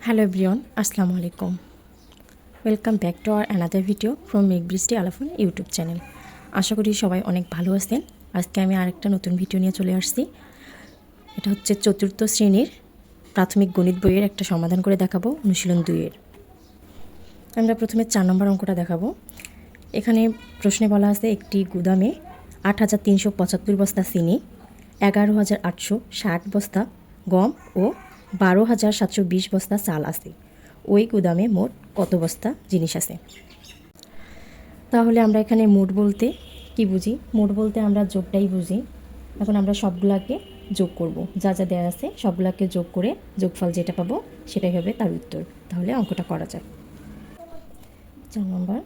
Hello everyone, Assalamu alaikum. Welcome back to our another video from Make Bristy Alafun YouTube channel. আশা করি সবাই অনেক ভালো আছেন। আজকে আমি আরেকটা নতুন ভিডিও নিয়ে চলে আসছি। এটা হচ্ছে চতুর্থ শ্রেণীর প্রাথমিক গণিত বইয়ের একটা সমাধান করে দেখাবো অনুশীলন 2 এর। আমরা প্রথমে 4 নম্বর অঙ্কটা দেখাবো। এখানে প্রশ্নে বলা আছে একটি গুদামে ৮৩৭৫ বস্তা চিনি, ১১৮৬০ বস্তা গম ও ১২৭২০ বস্তা চাল আছে। ওই গুদামে মোট কত বস্তা জিনিস আছে? তাহলে আমরা এখানে মোট বলতে কি বুঝি? মোট বলতে আমরা যোগটাই বুঝি। এখন আমরা সবগুলাকে যোগ করব, যা যা দেওয়া আছে সবগুলাকে যোগ করে যোগফল যেটা পাবো সেটাই হবে তার উত্তর। তাহলে অঙ্কটা করা যায়। 4 নম্বর,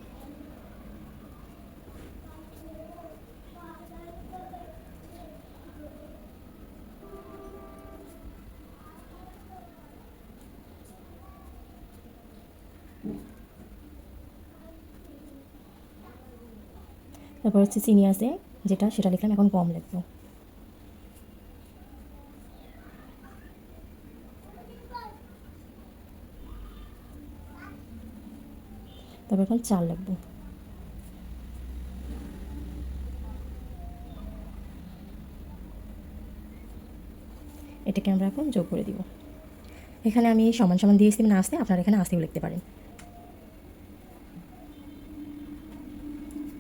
তারপর হচ্ছে চিনি আছে যেটা সেটা লিখলাম, এখন কম লিখবো। তারপর এখন চাল লিখবো। এটাকে আমরা এখন যোগ করে দিব। এখানে আমি সমান সমান দিয়েছি না আসতে, আপনারা এখানে আসতেও লিখতে পারেন।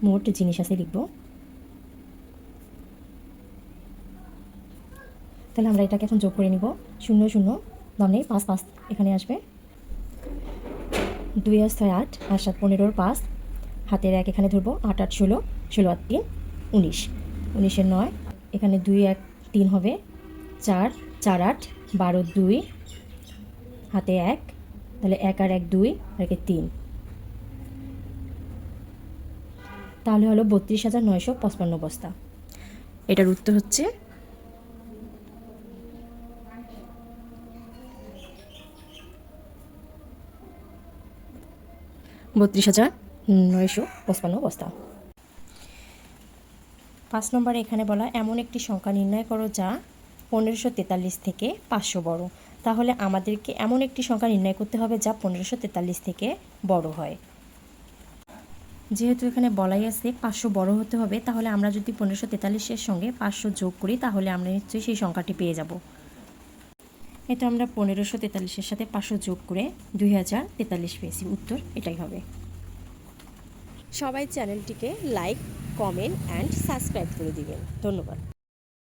মোট জিনিস আছে লিখবো। তাহলে আমরা এটাকে এখন যোগ করে নিব। 0 0 দাম নেই, 5 5 এখানে আসবে। 2 আর 6 8, 8 7 15 5, হাতের 1 এখানে ধরবো। 8 8 16, 16 আর 3 19, 19 এর 9, এখানে 2 1 3 হবে। 4 4 8 12 2, হাতে 1, তাহলে 1 আর 1 2 আর 1 3, তাহলে হলো ৩২,৯৫৫ বস্তা। এটার উত্তর হচ্ছে ৩২,৯৫৫ বস্তা। 5 নম্বরে এখানে বলা এমন একটি সংখ্যা নির্ণয় করো যা 1543 থেকে 500 বড়। তাহলে আমাদেরকে এমন একটি সংখ্যা নির্ণয় করতে হবে যা 1543 থেকে বড় হয়। যেহেতু এখানে বলাই আছে 500 বড় হতে হবে, তাহলে আমরা যদি 1543-এর সঙ্গে 500 যোগ করি তাহলে আমরা নিশ্চয়ই সেই সংখ্যাটি পেয়ে যাব। এটা আমরা 1543-এর সাথে 500 যোগ করে 2043 পেয়েছি। উত্তর এটাই হবে। সবাই চ্যানেলটিকে লাইক, কমেন্ট অ্যান্ড সাবস্ক্রাইব করে দিবেন। ধন্যবাদ।